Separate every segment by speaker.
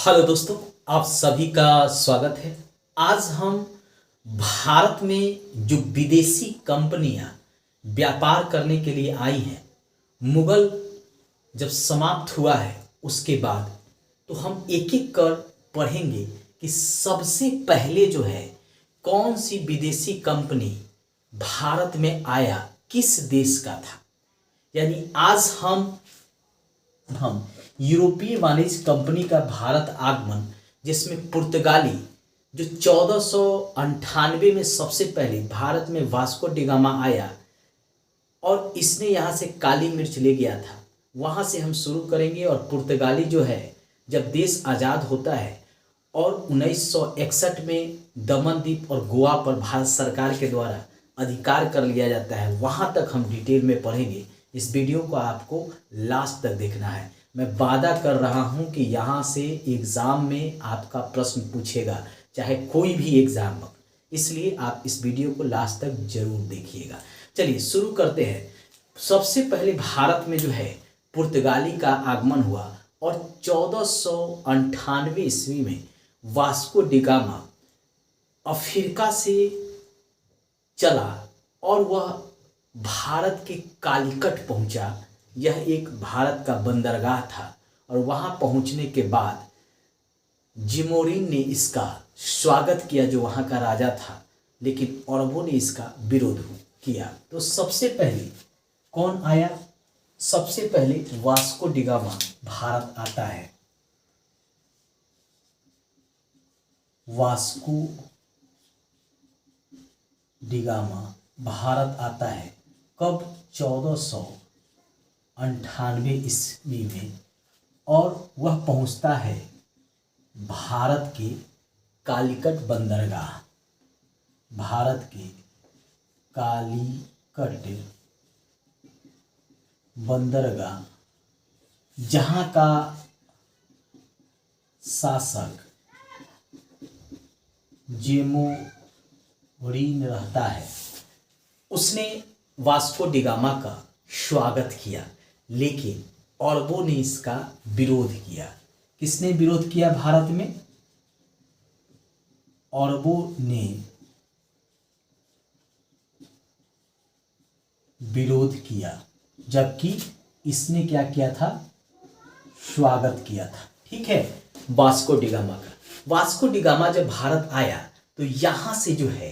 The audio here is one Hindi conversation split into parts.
Speaker 1: हेलो दोस्तों, आप सभी का स्वागत है। आज हम भारत में जो विदेशी कंपनियां व्यापार करने के लिए आई हैं, मुगल जब समाप्त हुआ है उसके बाद, तो हम एक एक कर पढ़ेंगे कि सबसे पहले जो है कौन सी विदेशी कंपनी भारत में आया, किस देश का था। यानी आज हम यूरोपीय वाणिज्य कंपनी का भारत आगमन, जिसमें पुर्तगाली जो 1498 में सबसे पहले भारत में वास्को डिगामा आया और इसने यहाँ से काली मिर्च ले गया था, वहाँ से हम शुरू करेंगे। और पुर्तगाली जो है जब देश आज़ाद होता है और 1961 में दमन द्वीप और गोवा पर भारत सरकार के द्वारा अधिकार कर लिया जाता है, वहाँ तक हम डिटेल में पढ़ेंगे। इस वीडियो को आपको लास्ट तक देखना है। मैं वादा कर रहा हूँ कि यहाँ से एग्ज़ाम में आपका प्रश्न पूछेगा, चाहे कोई भी एग्ज़ाम हो, इसलिए आप इस वीडियो को लास्ट तक जरूर देखिएगा। चलिए शुरू करते हैं। सबसे पहले भारत में जो है पुर्तगाली का आगमन हुआ और 1498 ईस्वी में वास्को डिगामा अफ्रीका से चला और वह भारत के कालीकट पहुंचा। यह एक भारत का बंदरगाह था और वहां पहुंचने के बाद जिमोरिन ने इसका स्वागत किया, जो वहां का राजा था, लेकिन अरबों ने इसका विरोध किया। तो सबसे पहले कौन आया? सबसे पहले वास्को डिगामा भारत आता है। वास्को डिगामा भारत आता है कब? 1498 ईस्वी में, और वह पहुंचता है भारत के कालीकट बंदरगाह। भारत के कालीकट बंदरगाह, जहां का शासक जेमोरिन रहता है। उसने वास्को डिगामा का स्वागत किया, लेकिन अरबों ने इसका विरोध किया। किसने विरोध किया भारत में? अरबों ने विरोध किया, जबकि इसने क्या किया था? स्वागत किया था। ठीक है। वास्को डिगामा का, वास्को डिगामा जब भारत आया तो यहां से जो है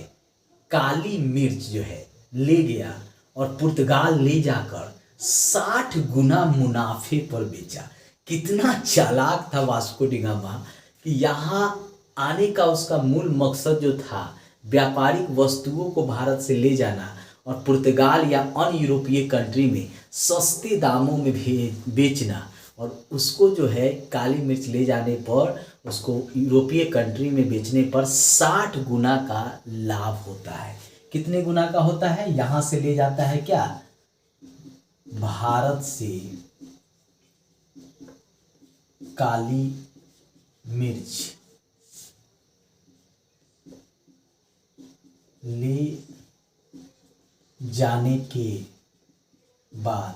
Speaker 1: काली मिर्च जो है ले गया और पुर्तगाल ले जाकर 60 गुना मुनाफे पर बेचा। कितना चालाक था वास्को डिगामा कि यहाँ आने का उसका मूल मकसद जो था व्यापारिक वस्तुओं को भारत से ले जाना और पुर्तगाल या अन्य यूरोपीय कंट्री में सस्ते दामों में बेचना, और उसको जो है काली मिर्च ले जाने पर उसको यूरोपीय कंट्री में बेचने पर 60 गुना का लाभ होता है। कितने गुना का होता है? यहाँ से ले जाता है क्या? भारत से काली मिर्च ले जाने के बाद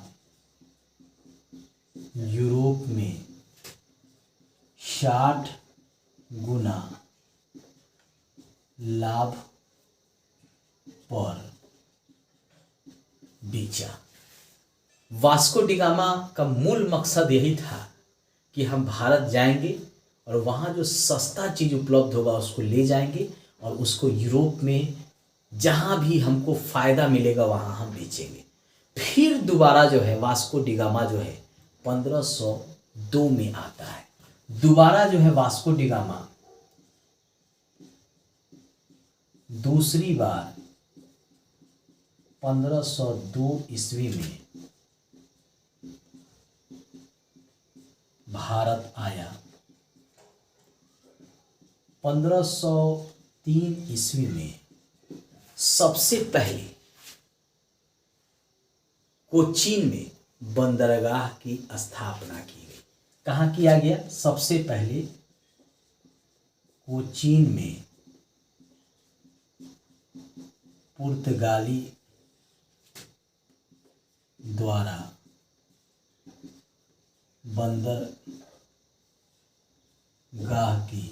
Speaker 1: यूरोप में 60 गुना लाभ पर बेचा। वास्को डिगामा का मूल मकसद यही था कि हम भारत जाएंगे और वहाँ जो सस्ता चीज़ उपलब्ध होगा उसको ले जाएंगे और उसको यूरोप में जहाँ भी हमको फ़ायदा मिलेगा वहाँ हम बेचेंगे। फिर दोबारा जो है वास्को डिगामा जो है 1502 में आता है। दोबारा जो है वास्को डिगामा दूसरी बार 1502 ईस्वी में भारत आया। 1503 ईस्वी में सबसे पहले कोचीन में बंदरगाह की स्थापना की गई। कहाँ किया गया? सबसे पहले कोचीन में पुर्तगाली द्वारा बंदर गाह की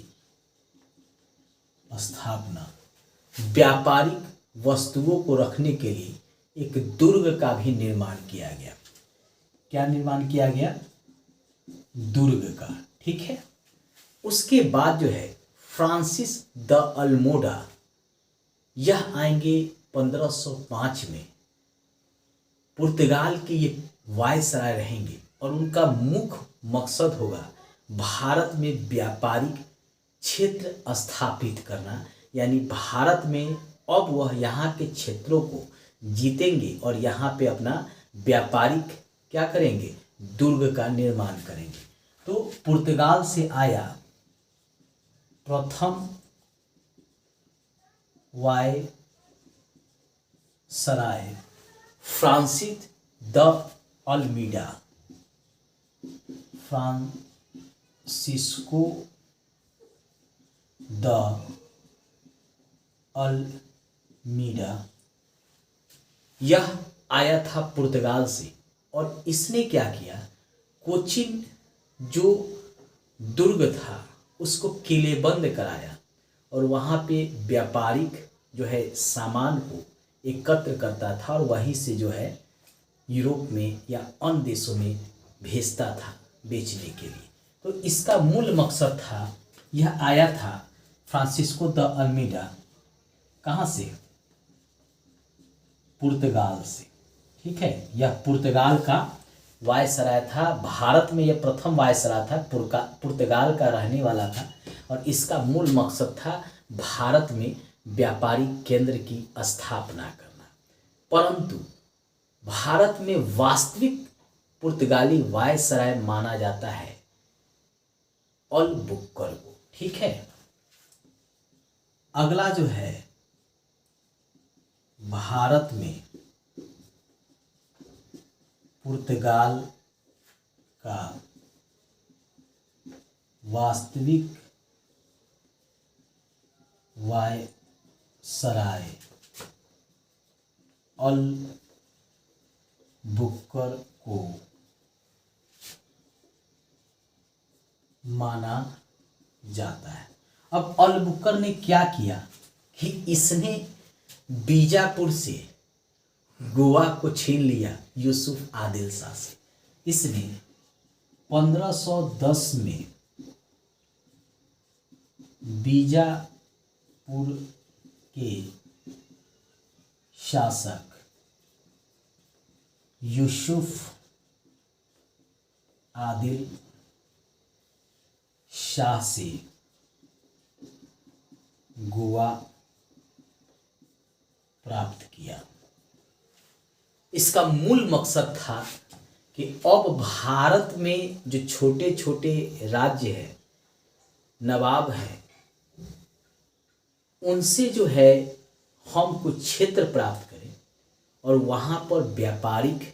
Speaker 1: स्थापना। व्यापारिक वस्तुओं को रखने के लिए एक दुर्ग का भी निर्माण किया गया। क्या निर्माण किया गया? दुर्ग का। ठीक है। उसके बाद जो है फ्रांसिस द अल्मोडा, यह आएंगे 1505 में। पुर्तगाल के ये वायसराय रहेंगे और उनका मुख्य मकसद होगा भारत में व्यापारिक क्षेत्र स्थापित करना। यानी भारत में अब वह यहाँ के क्षेत्रों को जीतेंगे और यहाँ पे अपना व्यापारिक क्या करेंगे? दुर्ग का निर्माण करेंगे। तो पुर्तगाल से आया प्रथम viceroy Francis de Almeida, Francisco de Almeida, यह आया था पुर्तगाल से और इसने क्या किया? कोचिन जो दुर्ग था उसको किलेबंद कराया और वहाँ पे व्यापारिक जो है सामान को एकत्र करता था और वहीं से जो है यूरोप में या अन्य देशों में भेजता था बेचने के लिए। तो इसका मूल मकसद था, यह आया था फ्रांसिस्को द अल्मीडा, कहाँ से? पुर्तगाल से। ठीक है। यह पुर्तगाल का वायसराय था। भारत में यह प्रथम वायसराय था, पुर्तगाल का रहने वाला था और इसका मूल मकसद था भारत में व्यापारिक केंद्र की स्थापना करना। परंतु भारत में वास्तविक पुर्तगाली वायसराय माना जाता है अल्बुकर को। ठीक है। अगला जो है भारत में पुर्तगाल का वास्तविक वायसराय अल्बुकर को माना जाता है। अब अल्बुकर ने क्या किया कि इसने बीजापुर से गोवा को छीन लिया यूसुफ आदिल शाह से। इसने 1510 में बीजापुर के शासक यूसुफ आदिल शाह से गोवा प्राप्त किया। इसका मूल मकसद था कि अब भारत में जो छोटे छोटे राज्य है, नवाब है, उनसे जो है हम कुछ क्षेत्र प्राप्त करें और वहाँ पर व्यापारिक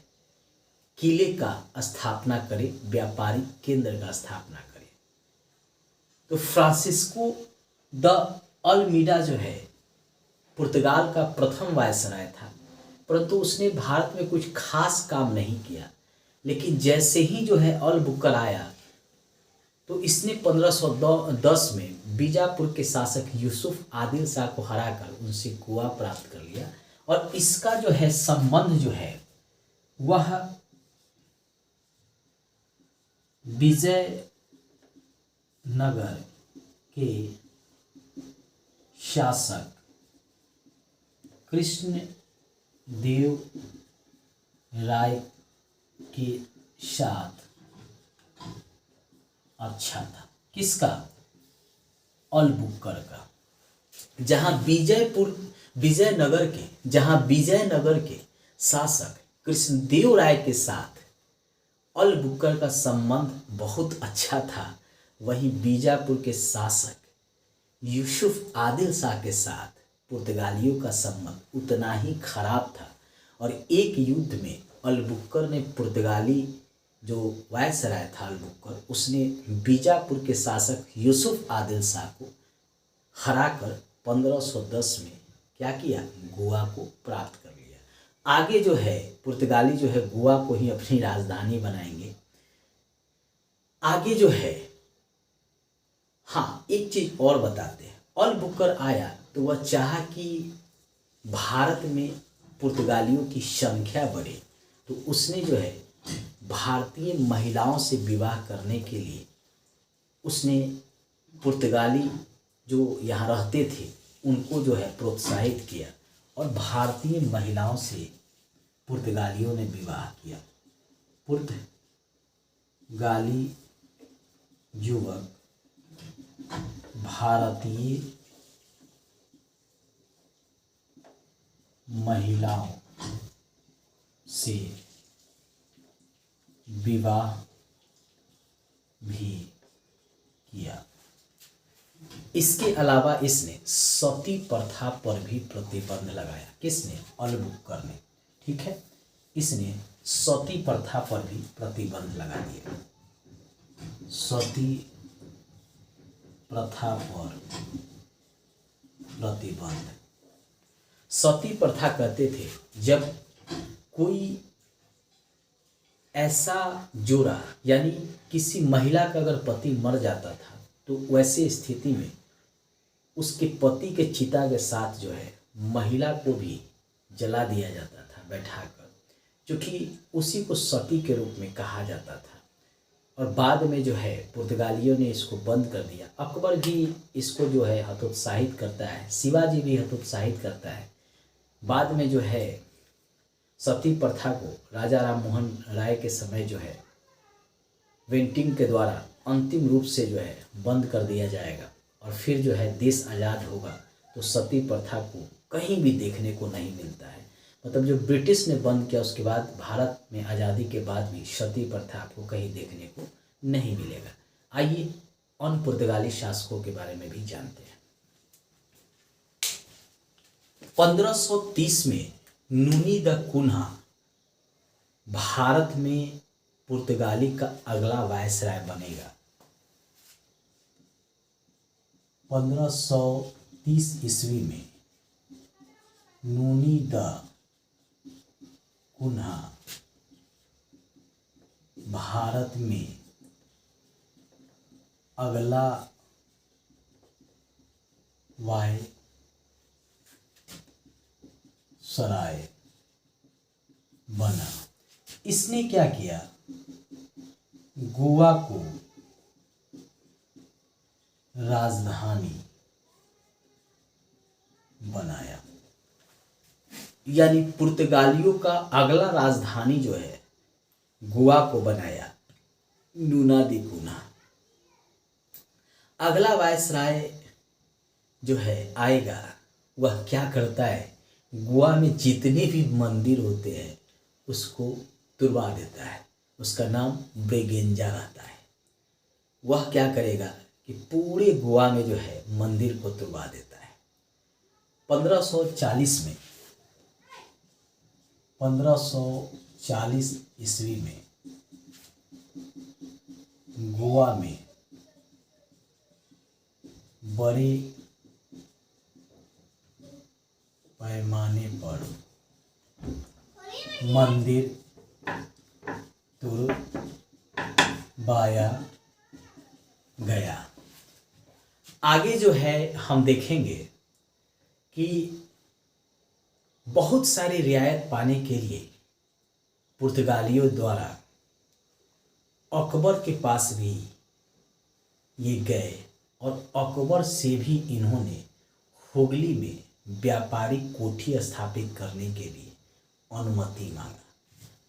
Speaker 1: किले का स्थापना करें, व्यापारिक केंद्र का स्थापना करें। तो फ्रांसिस्को द अल्मीडा जो है पुर्तगाल का प्रथम वायसराय था, परंतु उसने भारत में कुछ खास काम नहीं किया। लेकिन जैसे ही जो है अल्बुकर आया तो इसने 1510 में बीजापुर के शासक यूसुफ आदिल शाह को हराकर उनसे गोवा प्राप्त कर लिया और इसका जो है संबंध जो है वह विजयनगर के शासक कृष्ण देव राय के साथ अच्छा था। किसका? अल्बुकर का। जहां विजयनगर के शासक कृष्णदेव राय के साथ अल्बुकर का संबंध बहुत अच्छा था, वहीं बीजापुर के शासक यूसुफ आदिल शाह के साथ पुर्तगालियों का संबंध उतना ही खराब था और एक युद्ध में अल्बुकर ने पुर्तगाली जो वायसराय था अल्बुकर, उसने बीजापुर के शासक यूसुफ आदिल शाह को हराकर 1510 में क्या किया? गोवा को प्राप्त कर लिया। आगे जो है पुर्तगाली जो है गोवा को ही अपनी राजधानी बनाएंगे। आगे जो है हाँ, एक चीज और बताते हैं। अल बुकर आया तो वह चाहा कि भारत में पुर्तगालियों की संख्या बढ़े, तो उसने जो है भारतीय महिलाओं से विवाह करने के लिए उसने पुर्तगाली जो यहाँ रहते थे उनको जो है प्रोत्साहित किया और भारतीय महिलाओं से पुर्तगालियों ने विवाह किया। पुर्तगाली युवक भारतीय महिलाओं से विवाह भी किया। इसके अलावा इसने सती प्रथा पर भी प्रतिबंध लगाया। किसने? अल बुकर ने। ठीक है, इसने सती प्रथा पर भी प्रतिबंध लगा दिया। सती प्रथा पर प्रतिबंध। सती प्रथा कहते थे जब कोई ऐसा जोड़ा यानी किसी महिला का अगर पति मर जाता था तो वैसे स्थिति में उसके पति के चिता के साथ जो है महिला को भी जला दिया जाता था बैठाकर, क्योंकि उसी को सती के रूप में कहा जाता था। और बाद में जो है पुर्तगालियों ने इसको बंद कर दिया। अकबर भी इसको जो है हतोत्साहित करता है, शिवाजी भी हतोत्साहित करता है। बाद में जो है सती प्रथा को राजा राम मोहन राय के समय जो है वेंटिंग के द्वारा अंतिम रूप से जो है बंद कर दिया जाएगा और फिर जो है देश आज़ाद होगा तो सती प्रथा को कहीं भी देखने को नहीं मिलता है। मतलब जो ब्रिटिश ने बंद किया उसके बाद भारत में आज़ादी के बाद भी सती प्रथा आपको कहीं देखने को नहीं मिलेगा। आइए उन पुर्तगाली शासकों के बारे में भी जानते हैं। 1530 में नूनी द कुन्हा भारत में पुर्तगाली का अगला वायसराय बनेगा। 1530 ईस्वी में नूनी द कुन्हा भारत में अगला वायसराय बना। इसने क्या किया? गोवा को राजधानी बनाया। यानी पुर्तगालियों का अगला राजधानी जो है गोवा को बनाया, नूना दी कुन्हा। अगला वायसराय जो है आएगा वह क्या करता है? गोवा में जितने भी मंदिर होते हैं उसको तुड़वा देता है। उसका नाम ब्रेगेंजा रहता है। वह क्या करेगा कि पूरे गोवा में जो है मंदिर को तुड़वा देता है। 1540 ईस्वी में गोवा में बड़े पैमाने पर मंदिर तुड़वाया गया। आगे जो है हम देखेंगे कि बहुत सारी रियायत पाने के लिए पुर्तगालियों द्वारा अकबर के पास भी ये गए और अकबर से भी इन्होंने हुगली में व्यापारिक कोठी स्थापित करने के लिए अनुमति मांगा।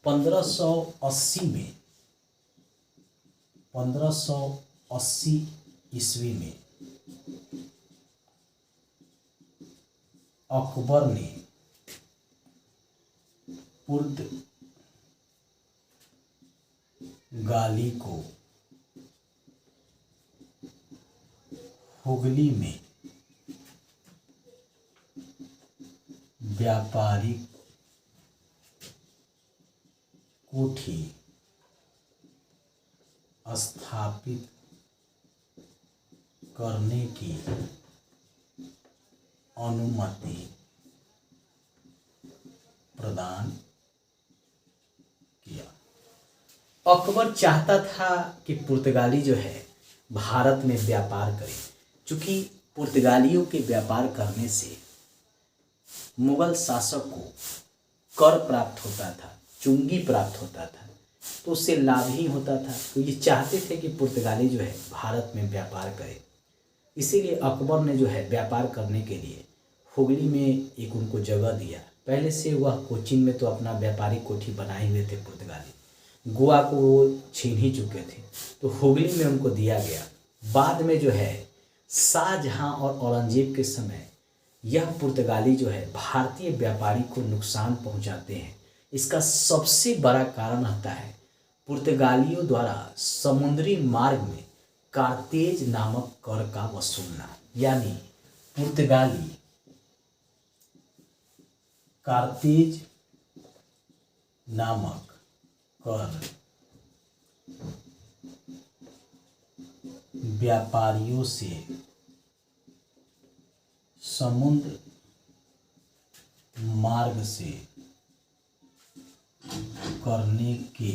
Speaker 1: 1580 ईस्वी में अकबर ने पुर्तगाली को हुगली में व्यापारिक कोठी स्थापित करने की अनुमति प्रदान किया। अकबर चाहता था कि पुर्तगाली जो है भारत में व्यापार करें। चूँकि पुर्तगालियों के व्यापार करने से मुगल शासक को कर प्राप्त होता था, चुंगी प्राप्त होता था, तो उससे लाभ ही होता था। तो ये चाहते थे कि पुर्तगाली जो है भारत में व्यापार करे। इसीलिए अकबर ने जो है व्यापार करने के लिए हुगली में एक उनको जगह दिया। पहले से वह कोचीन में तो अपना व्यापारिक कोठी बनाए हुए थे पुर्तगाली, गोवा को वो छीन ही चुके थे, तो हुगली में उनको दिया गया। बाद में जो है शाहजहां और औरंगजेब के समय यह पुर्तगाली जो है भारतीय व्यापारी को नुकसान पहुंचाते हैं। इसका सबसे बड़ा कारण रहता है पुर्तगालियों द्वारा समुद्री मार्ग में कार्तेज नामक कर का वसूलना। यानी पुर्तगाली कार्तेज नामक कर व्यापारियों से समुद्र मार्ग से करने के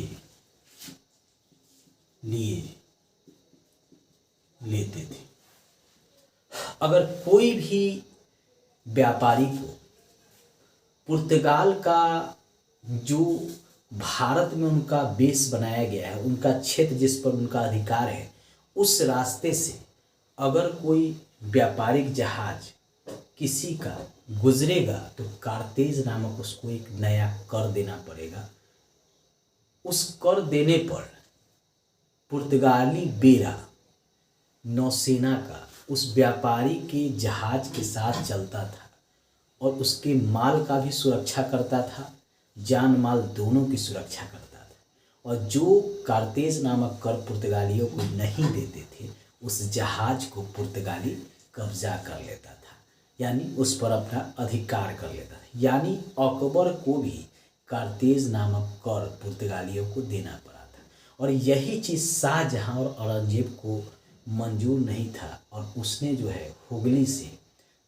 Speaker 1: लिए लेते थे। अगर कोई भी व्यापारी को पुर्तगाल का जो भारत में उनका बेस बनाया गया है, उनका क्षेत्र जिस पर उनका अधिकार है, उस रास्ते से अगर कोई व्यापारिक जहाज किसी का गुजरेगा तो कार्तेज नामक उसको एक नया कर देना पड़ेगा। उस कर देने पर पुर्तगाली बेड़ा नौसेना का उस व्यापारी के जहाज के साथ चलता था और उसके माल का भी सुरक्षा करता था, जान माल दोनों की सुरक्षा करता था। और जो कार्तेज नामक कर पुर्तगालियों को नहीं देते थे, उस जहाज को पुर्तगाली कब्जा कर लेता था, यानी उस पर अपना अधिकार कर लेता था। यानी अकबर को भी कार्तेज नामक कर पुर्तगालियों को देना पड़ा था। और यही चीज़ शाहजहां और औरंगजेब को मंजूर नहीं था और उसने जो है हुगली से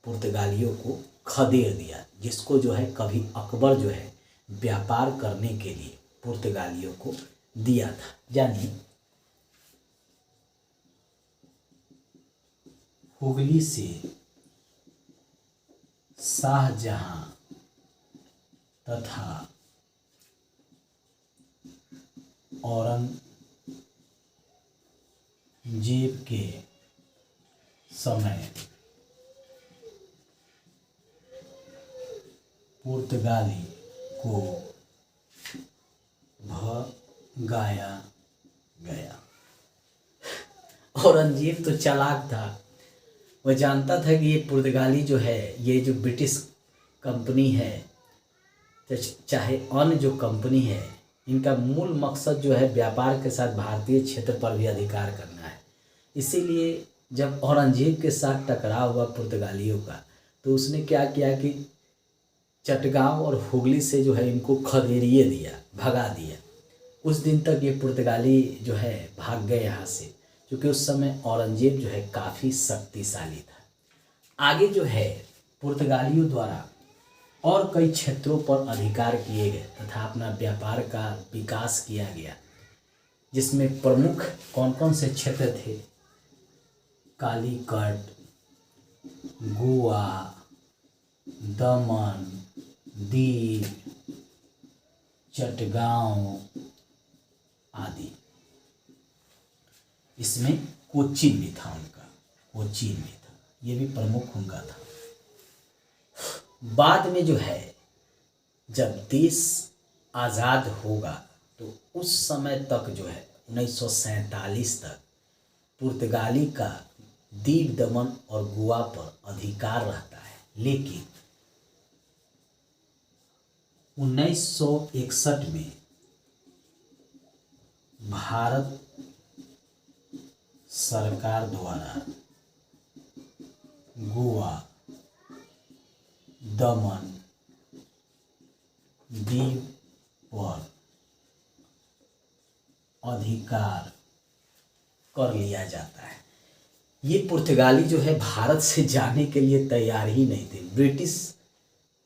Speaker 1: पुर्तगालियों को खदेड़ दिया, जिसको जो है कभी अकबर जो है व्यापार करने के लिए पुर्तगालियों को दिया था। यानी हुगली से शाहजहां तथा औरंगजेब के समय पुर्तगाली को भगाया गया। औरंगजेब तो चालाक था, वह जानता था कि ये पुर्तगाली जो है, ये जो ब्रिटिश कंपनी है, चाहे अन्य जो कंपनी है, इनका मूल मकसद जो है व्यापार के साथ भारतीय क्षेत्र पर भी अधिकार करना है। इसीलिए जब औरंगजेब के साथ टकराव हुआ पुर्तगालियों का, तो उसने क्या किया कि चटगांव और हुगली से जो है इनको खदेड़िए दिया, भगा दिया। कुछ दिन तक ये पुर्तगाली जो है भाग गए यहाँ से, क्योंकि उस समय औरंगजेब जो है काफ़ी शक्तिशाली था। आगे जो है पुर्तगालियों द्वारा और कई क्षेत्रों पर अधिकार किए गए तथा अपना व्यापार का विकास किया गया, जिसमें प्रमुख कौन कौन से क्षेत्र थे? कालीकट, गोवा, दमन, दीव, चटगांव आदि। इसमें कोचीन भी था उनका, कोचीन भी था, ये भी प्रमुख उनका था। बाद में जो है जब देश आज़ाद होगा तो उस समय तक जो है 1947 तक पुर्तगाली का दीव, दमन और गोवा पर अधिकार रहता है। लेकिन 1961 में भारत सरकार द्वारा गोवा, दमन, दीव पर अधिकार कर लिया जाता है। ये पुर्तगाली जो है भारत से जाने के लिए तैयार ही नहीं थे। ब्रिटिश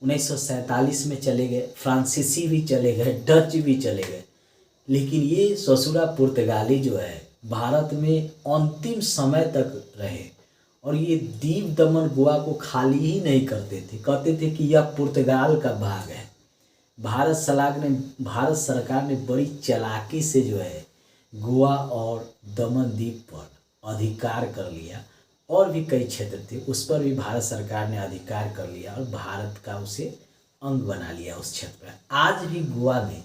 Speaker 1: 1947 में चले गए, फ्रांसीसी भी चले गए, डच भी चले गए, लेकिन ये ससुरा पुर्तगाली जो है भारत में अंतिम समय तक रहे और ये दीव दमन गोवा को खाली ही नहीं करते थे। कहते थे कि यह पुर्तगाल का भाग है। भारत सरकार ने बड़ी चालाकी से जो है गोवा और दमन द्वीप पर अधिकार कर लिया। और भी कई क्षेत्र थे उस पर भी भारत सरकार ने अधिकार कर लिया और भारत का उसे अंग बना लिया उस क्षेत्र पर। आज भी गोवा में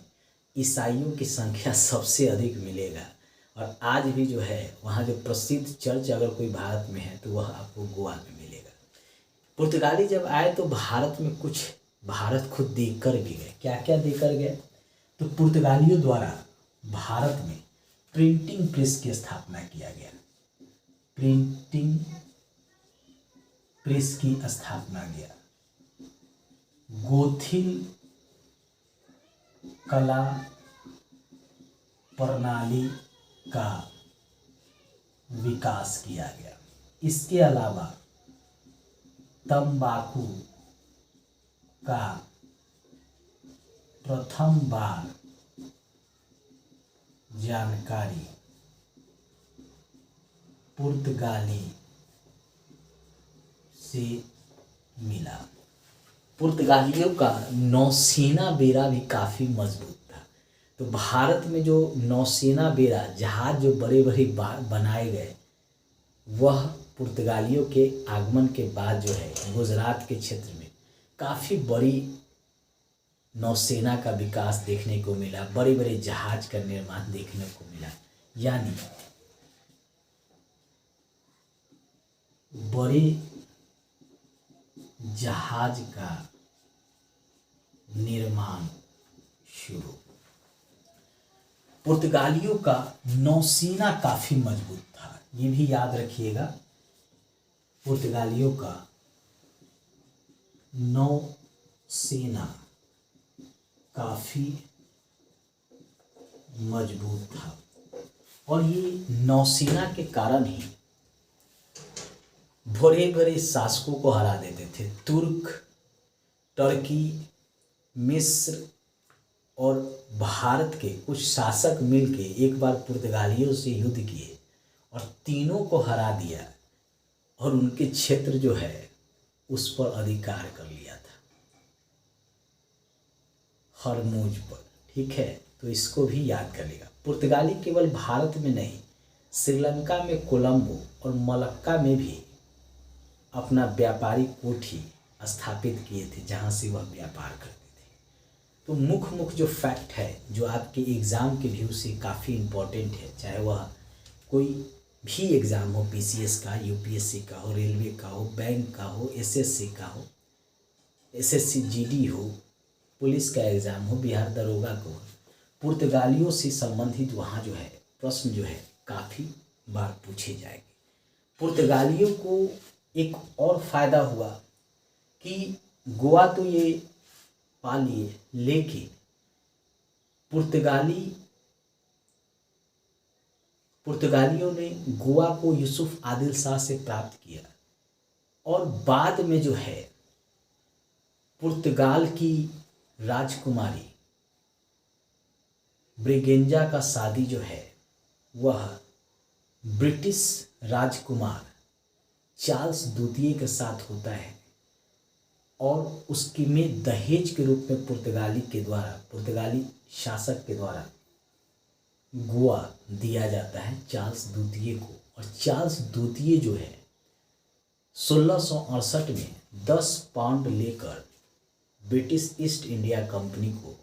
Speaker 1: ईसाइयों की संख्या सबसे अधिक मिलेगा और आज भी जो है वहाँ जो प्रसिद्ध चर्च अगर कोई भारत में है तो वह आपको गोवा में मिलेगा। पुर्तगाली जब आए तो भारत में कुछ भारत खुद देख कर भी गए। क्या क्या देख कर गए? तो पुर्तगालियों द्वारा भारत में प्रिंटिंग प्रेस की स्थापना किया गया। प्रिंटिंग प्रेस की स्थापना किया। गोथिल कला प्रणाली का विकास किया गया। इसके अलावा तंबाकू का प्रथम बार जानकारी पुर्तगाली से मिला। पुर्तगालियों का नौसेना बेड़ा भी काफ़ी मजबूत था। तो भारत में जो नौसेना बेड़ा जहाज जो बड़े बड़े बनाए गए वह पुर्तगालियों के आगमन के बाद जो है गुजरात के क्षेत्र में काफ़ी बड़ी नौसेना का विकास देखने को मिला। बड़े बड़े जहाज का निर्माण देखने को मिला। यानी बड़े जहाज का निर्माण शुरू। पुर्तगालियों का नौसेना काफ़ी मजबूत था, ये भी याद रखिएगा। पुर्तगालियों का नौसेना काफ़ी मजबूत था और ये नौसेना के कारण ही बड़े बड़े शासकों को हरा देते थे। तुर्क, टर्की, मिस्र और भारत के कुछ शासक मिलके एक बार पुर्तगालियों से युद्ध किए और तीनों को हरा दिया और उनके क्षेत्र जो है उस पर अधिकार कर लिया था, हरमुज पर। ठीक है, तो इसको भी याद करिएगा। पुर्तगाली केवल भारत में नहीं, श्रीलंका में कोलंबो और मलक्का में भी अपना व्यापारिक कोठी स्थापित किए थे जहाँ से वह व्यापार करते थे। तो मुख्य जो फैक्ट है जो आपके एग्ज़ाम के व्यू से काफ़ी इम्पोर्टेंट है, चाहे वह कोई भी एग्ज़ाम हो, पीसीएस का, यूपीएससी का हो, रेलवे का हो, बैंक का हो, एसएससी का हो, एसएससी जीडी हो, पुलिस का एग्ज़ाम हो, बिहार दरोगा को हो, पुर्तगालियों से संबंधित वहाँ जो है प्रश्न जो है काफ़ी बार पूछे जाएंगे। पुर्तगालियों को एक और फ़ायदा हुआ कि गोवा तो ये पा लिए, लेकिन पुर्तगालियों ने गोवा को यूसुफ आदिल शाह से प्राप्त किया और बाद में जो है पुर्तगाल की राजकुमारी ब्रिगेंजा का शादी जो है वह ब्रिटिश राजकुमार चार्ल्स द्वितीय के साथ होता है और उसकी में दहेज के रूप में पुर्तगाली शासक के द्वारा गोवा दिया जाता है चार्ल्स द्वितीय को। और चार्ल्स द्वितीय जो है 1668 में 10 पाउंड लेकर ब्रिटिश ईस्ट इंडिया कंपनी को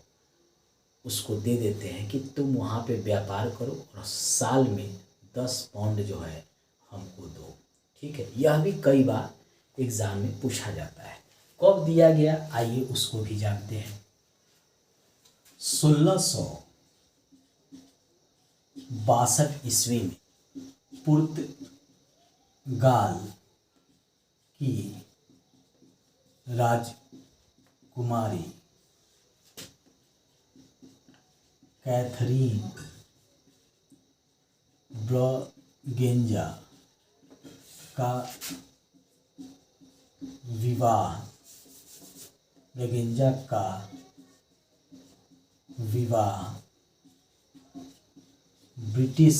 Speaker 1: उसको दे देते हैं कि तुम वहाँ पे व्यापार करो और साल में 10 पाउंड जो है हमको दो। ठीक है, यह भी कई बार एग्ज़ाम में पूछा जाता है। कब दिया गया आइए उसको भी जानते हैं। 1662 ईस्वी में पुर्तगाल की राजकुमारी कैथरीन ब्रगेंजा का विवाह ब्रिटिश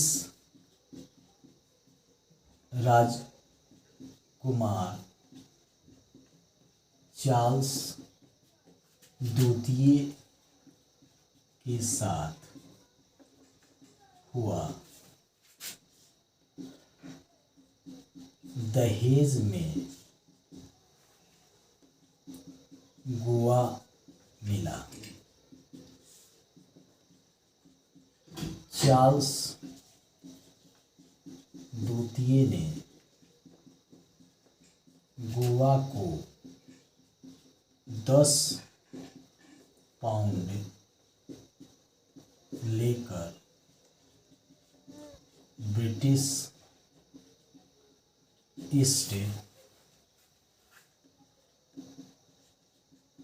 Speaker 1: राजकुमार चार्ल्स द्वितीय के साथ हुआ। दहेज में गुआ मिला। चार्ल्स द्वितीय ने गुआ को 10 पाउंड लेकर ब्रिटिश ईस्ट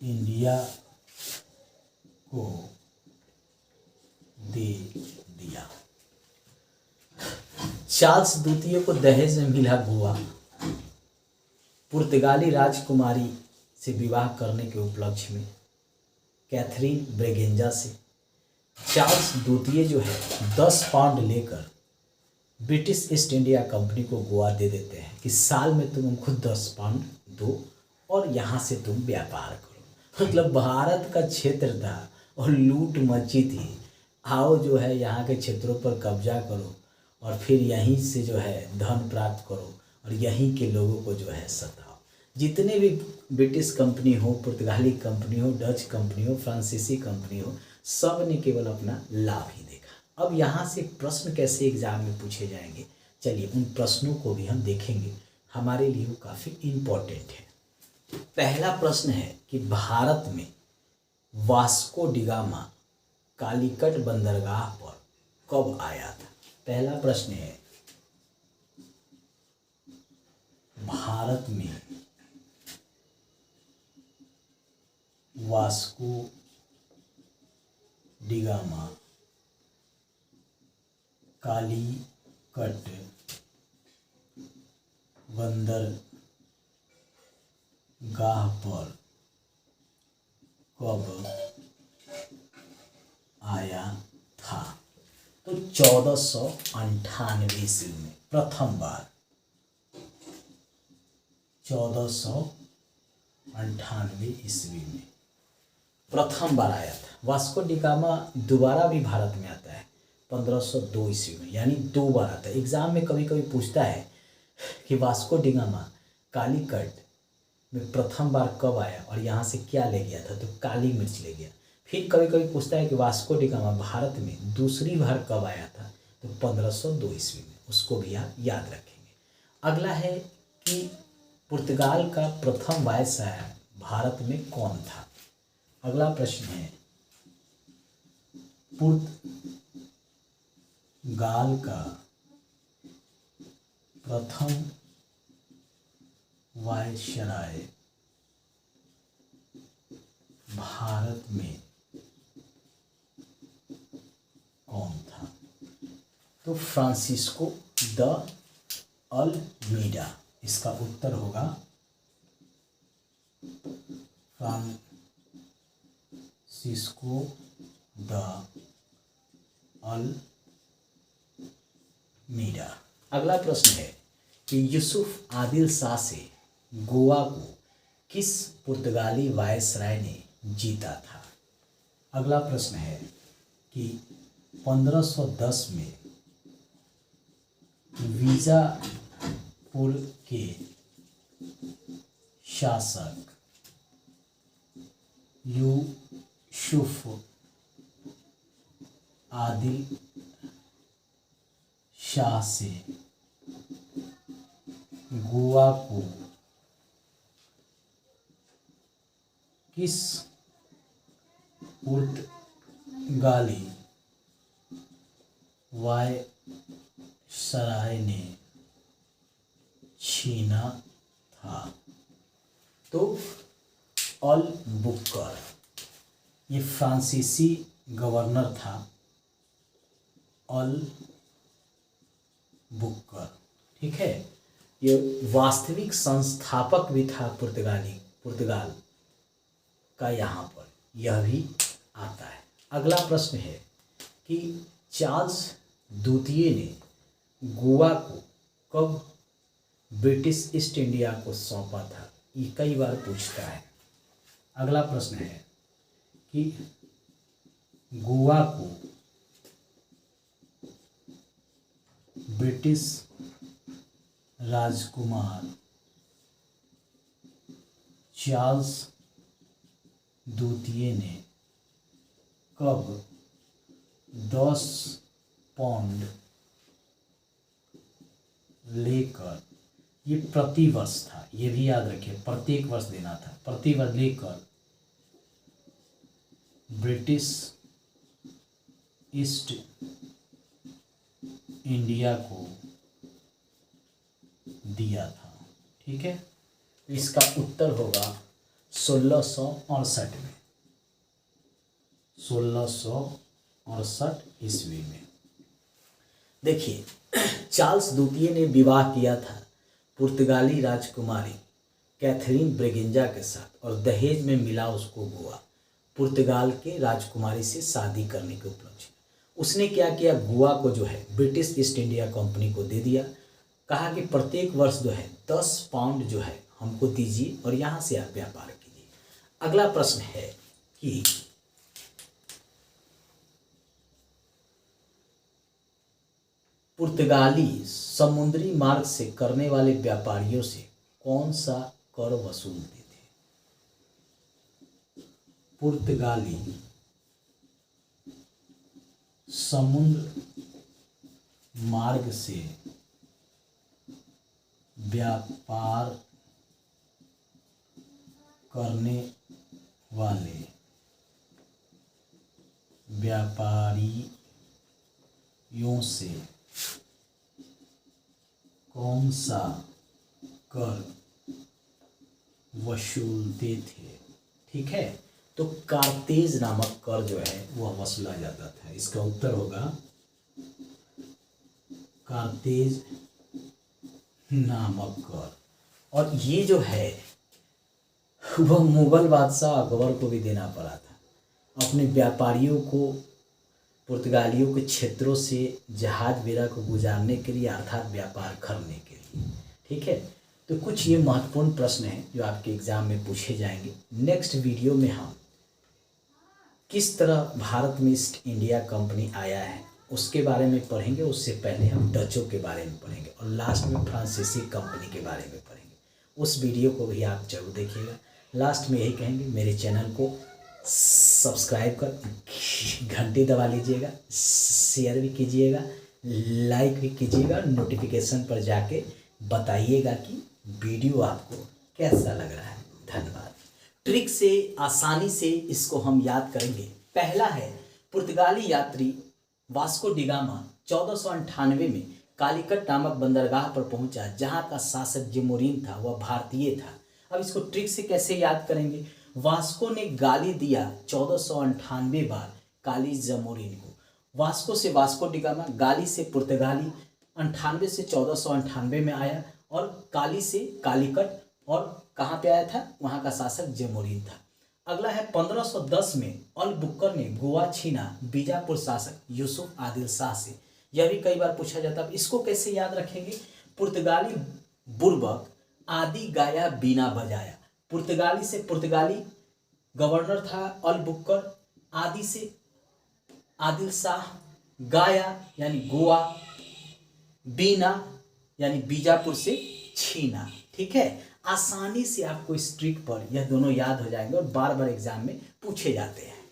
Speaker 1: इंडिया को दे दिया। चार्ल्स द्वितीय को दहेज में मिला गुआ। पुर्तगाली राजकुमारी से विवाह करने के उपलक्ष्य में कैथरीन ब्रेगेंजा से चार्ल्स द्वितीय जो है 10 पाउंड लेकर ब्रिटिश ईस्ट इंडिया कंपनी को गोवा दे देते हैं कि साल में तुम हमको 10 पाउंड दो और यहाँ से तुम व्यापार करो। मतलब भारत का क्षेत्र था और लूट मची थी। आओ जो है यहाँ के क्षेत्रों पर कब्जा करो और फिर यहीं से जो है धन प्राप्त करो और यहीं के लोगों को जो है सताओ। जितने भी ब्रिटिश कंपनी हो, पुर्तगाली कंपनी हो, डच कंपनी हो, फ्रांसीसी कंपनी हो, सब ने केवल अपना लाभ ही देखा। अब यहाँ से प्रश्न कैसे एग्जाम में पूछे जाएंगे, चलिए उन प्रश्नों को भी हम देखेंगे। हमारे लिए वो काफ़ी इम्पोर्टेंट है। पहला प्रश्न है कि भारत में वास्को डिगामा कालीकट बंदरगाह पर कब आया था। पहला प्रश्न है भारत में वास्को डिगामा कालीकट बंदरगाह पर कब आया था। तो 1498 ईस्वी में प्रथम बार 1498 ईस्वी में प्रथम बार आया था। वास्को डिगामा दोबारा भी भारत में आता है 1502 ईस्वी में, यानी 2 बार आता है। एग्जाम में कभी कभी पूछता है कि वास्को डिगामा कालीकट में प्रथम बार कब आया और यहाँ से क्या ले गया था, तो काली मिर्च ले गया। फिर कभी कभी पूछता है कि वास्को डिगामा भारत में दूसरी बार कब आया था, तो 1502 ईस्वी में। उसको भी आप याद रखेंगे। अगला है कि पुर्तगाल का प्रथम वायसराय भारत में कौन था। अगला प्रश्न है पुर्तगाल का प्रथम वायसराय भारत में कौन था, तो फ्रांसिस्को द अल्मीडा। इसका उत्तर होगा फ्रांसिस्को द अल्मीडा। अगला प्रश्न है कि यूसुफ आदिल शाह से गोवा को किस पुर्तगाली वायसराय ने जीता था। अगला प्रश्न है कि 1510 में बीजापुर के शासक यूसुफ आदिल शाह से गोवा को किस पुर्तगाली वायसराय ने छीना था, तो अल्बुकर। ये फ्रांसीसी गवर्नर था अल्बुकर, ठीक है। ये वास्तविक संस्थापक भी था पुर्तगाल का, यहाँ पर यह भी आता है। अगला प्रश्न है कि चार्ल्स द्वितीय ने गोवा को कब ब्रिटिश ईस्ट इंडिया को सौंपा था? ये कई बार पूछता है। अगला प्रश्न है कि गोवा को ब्रिटिश राजकुमार चार्ल्स द्वितीय ने कब 10 पाउंड लेकर, ये प्रतिवर्ष था, ये भी याद रखिए, प्रत्येक वर्ष देना था, प्रतिवर्ष लेकर ब्रिटिश ईस्ट इंडिया को दिया था? ठीक है, इसका उत्तर होगा 1668 में, 1668 ईस्वी में। देखिए, चार्ल्स द्वितीय ने विवाह किया था पुर्तगाली राजकुमारी कैथरीन ब्रेगेंजा के साथ और दहेज में मिला उसको गोवा, पुर्तगाल के राजकुमारी से शादी करने के उपलक्ष्य में। उसने क्या किया, गोवा को जो है ब्रिटिश ईस्ट इंडिया कंपनी को दे दिया। कहा कि प्रत्येक वर्ष जो है 10 पाउंड जो है हमको दीजिए और यहाँ से आप व्यापार कीजिए। अगला प्रश्न है कि पुर्तगाली समुद्री मार्ग से करने वाले व्यापारियों से कौन सा कर वसूलते थे? पुर्तगाली समुद्र मार्ग से व्यापार करने वाले व्यापारियों से कौन सा कर वसूलते थे? ठीक है, तो कार्तेज नामक कर जो है वह वसूला जाता था। इसका उत्तर होगा कार्तेज नामक कर। और ये जो है वह मुगल बादशाह अकबर को भी देना पड़ा था, अपने व्यापारियों को पुर्तगालियों के क्षेत्रों से जहाज बेड़ा को गुजारने के लिए, अर्थात व्यापार करने के लिए। ठीक है, तो कुछ ये महत्वपूर्ण प्रश्न हैं जो आपके एग्जाम में पूछे जाएंगे। नेक्स्ट वीडियो में हम किस तरह भारत में ईस्ट इंडिया कंपनी आया है उसके बारे में पढ़ेंगे। उससे पहले हम डचों के बारे में पढ़ेंगे और लास्ट में फ्रांसीसी कंपनी के बारे में पढ़ेंगे। उस वीडियो को भी आप जरूर देखिएगा। लास्ट में यही कहेंगे, मेरे चैनल को सब्सक्राइब कर घंटी दबा लीजिएगा, शेयर भी कीजिएगा, लाइक भी कीजिएगा, नोटिफिकेशन पर जाके बताइएगा कि वीडियो आपको कैसा लग रहा है। धन्यवाद। ट्रिक से आसानी से इसको हम याद करेंगे। पहला है, पुर्तगाली यात्री वास्को डी गामा 1498 में कालीकट नामक बंदरगाह पर पहुंचा, जहां का शासक जमोरिन था, वह भारतीय था। अब इसको ट्रिक से कैसे याद करेंगे? वास्को ने गाली दिया 1498 बार काली जमोरिन को। वास्को से वास्को डी गामा, गाली से पुर्तगाली, 98 से 1498 में आया और काली से कालीकट, और कहाँ पे आया था? वहाँ का शासक जमोरिन था। अगला है 1510 में अल बुक्कर ने गोवा छीना बीजापुर शासक यूसुफ आदिल शाह से। यह भी कई बार पूछा जाता है। इसको कैसे याद रखेंगे? पुर्तगाली बुर्बक आदि गाया बीना बजाया। पुर्तगाली से पुर्तगाली गवर्नर था अल बुक्कर, आदि से आदिल शाह, गाया यानी गोवा, बीना यानी बीजापुर से छीना। ठीक है, आसानी से आपको इस ट्रिक पर यह दोनों याद हो जाएंगे और बार बार एग्जाम में पूछे जाते हैं।